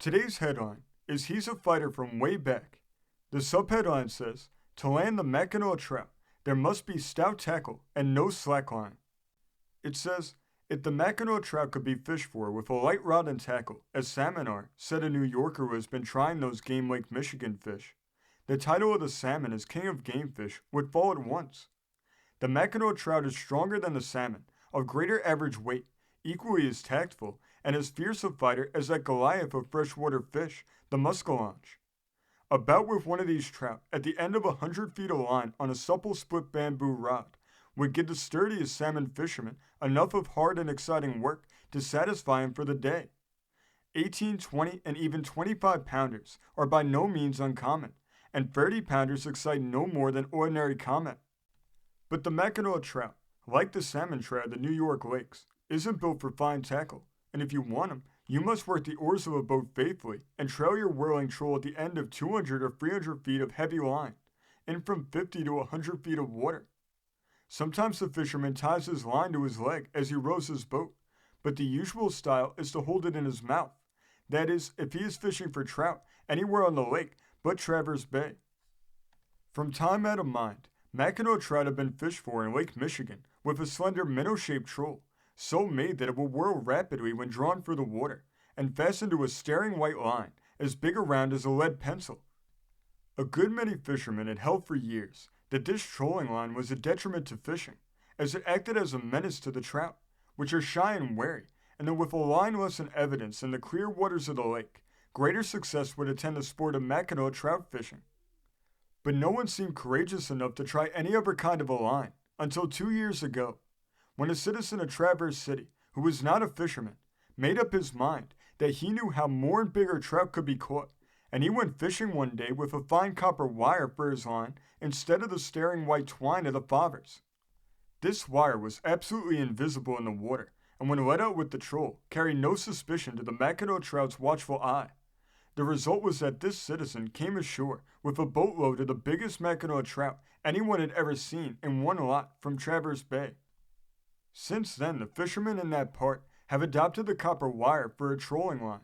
Today's headline is He's a Fighter from Way Back. The subheadline says, to land the Mackinaw Trout, there must be stout tackle and no slack line. It says, if the Mackinaw Trout could be fished for with a light rod and tackle, as salmon are, said a New Yorker who has been trying those game Lake Michigan fish, the title of the salmon as king of game fish would fall at once. The Mackinaw Trout is stronger than the salmon, of greater average weight, equally as tactful, and as fierce a fighter as that Goliath of freshwater fish, the muskellunge. A bout with one of these trout at the end of 100 feet of line on a supple split bamboo rod would give the sturdiest salmon fisherman enough of hard and exciting work to satisfy him for the day. 18, 20, and even 25 pounders are by no means uncommon, and 30 pounders excite no more than ordinary comment. But the Mackinaw Trout, like the salmon trout of the New York lakes, isn't built for fine tackle, and if you want him, you must work the oars of a boat faithfully and trail your whirling troll at the end of 200 or 300 feet of heavy line, in from 50 to 100 feet of water. Sometimes the fisherman ties his line to his leg as he rows his boat, but the usual style is to hold it in his mouth. That is, if he is fishing for trout anywhere on the lake but Traverse Bay. From time out of mind, Mackinaw trout have been fished for in Lake Michigan with a slender minnow-shaped troll, so made that it will whirl rapidly when drawn through the water, and fastened to a staring white line as big around as a lead pencil. A good many fishermen had held for years that this trolling line was a detriment to fishing, as it acted as a menace to the trout, which are shy and wary, and that with a line less in evidence in the clear waters of the lake, greater success would attend the sport of Mackinaw trout fishing. But no one seemed courageous enough to try any other kind of a line until 2 years ago, when a citizen of Traverse City, who was not a fisherman, made up his mind that he knew how more and bigger trout could be caught, and he went fishing one day with a fine copper wire for his line instead of the staring white twine of the fathers. This wire was absolutely invisible in the water, and when let out with the troll, carried no suspicion to the Mackinaw Trout's watchful eye. The result was that this citizen came ashore with a boatload of the biggest Mackinaw trout anyone had ever seen in one lot from Traverse Bay. Since then, the fishermen in that part have adopted the copper wire for a trolling line,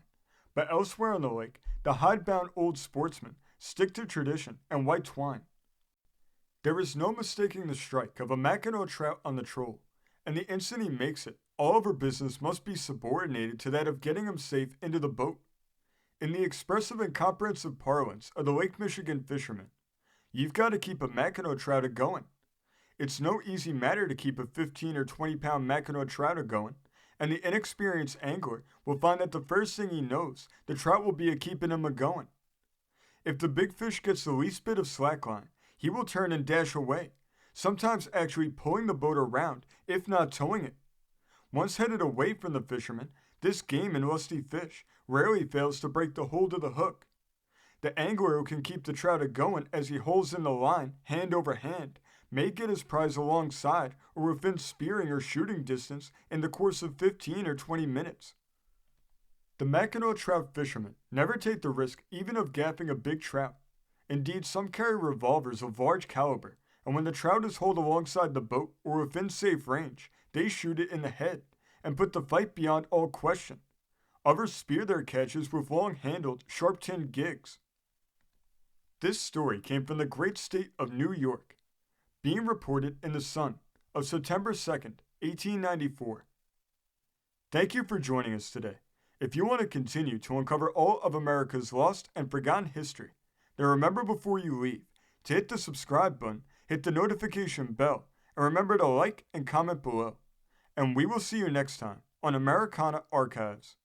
but elsewhere on the lake, the hidebound old sportsmen stick to tradition and white twine. There is no mistaking the strike of a Mackinaw trout on the troll, and the instant he makes it, all of her business must be subordinated to that of getting him safe into the boat. In the expressive and comprehensive parlance of the Lake Michigan fishermen, you've got to keep a Mackinaw trout a-going. It's no easy matter to keep a 15 or 20 pound Mackinaw trout a-going, and the inexperienced angler will find that the first thing he knows, the trout will be a-keeping him a-going. If the big fish gets the least bit of slackline, he will turn and dash away, sometimes actually pulling the boat around, if not towing it. Once headed away from the fisherman, this game and lusty fish rarely fails to break the hold of the hook. The angler who can keep the trout a-going as he holds in the line, hand over hand, may get his prize alongside or within spearing or shooting distance in the course of 15 or 20 minutes. The Mackinaw trout fishermen never take the risk even of gaffing a big trout. Indeed, some carry revolvers of large caliber, and when the trout is hauled alongside the boat or within safe range, they shoot it in the head and put the fight beyond all question. Others spear their catches with long-handled, sharp-tinned gigs. This story came from the great state of New York, being reported in the Sun of September 2nd, 1894. Thank you for joining us today. If you want to continue to uncover all of America's lost and forgotten history, then remember before you leave to hit the subscribe button, hit the notification bell, and remember to like and comment below. And we will see you next time on Americana Archives.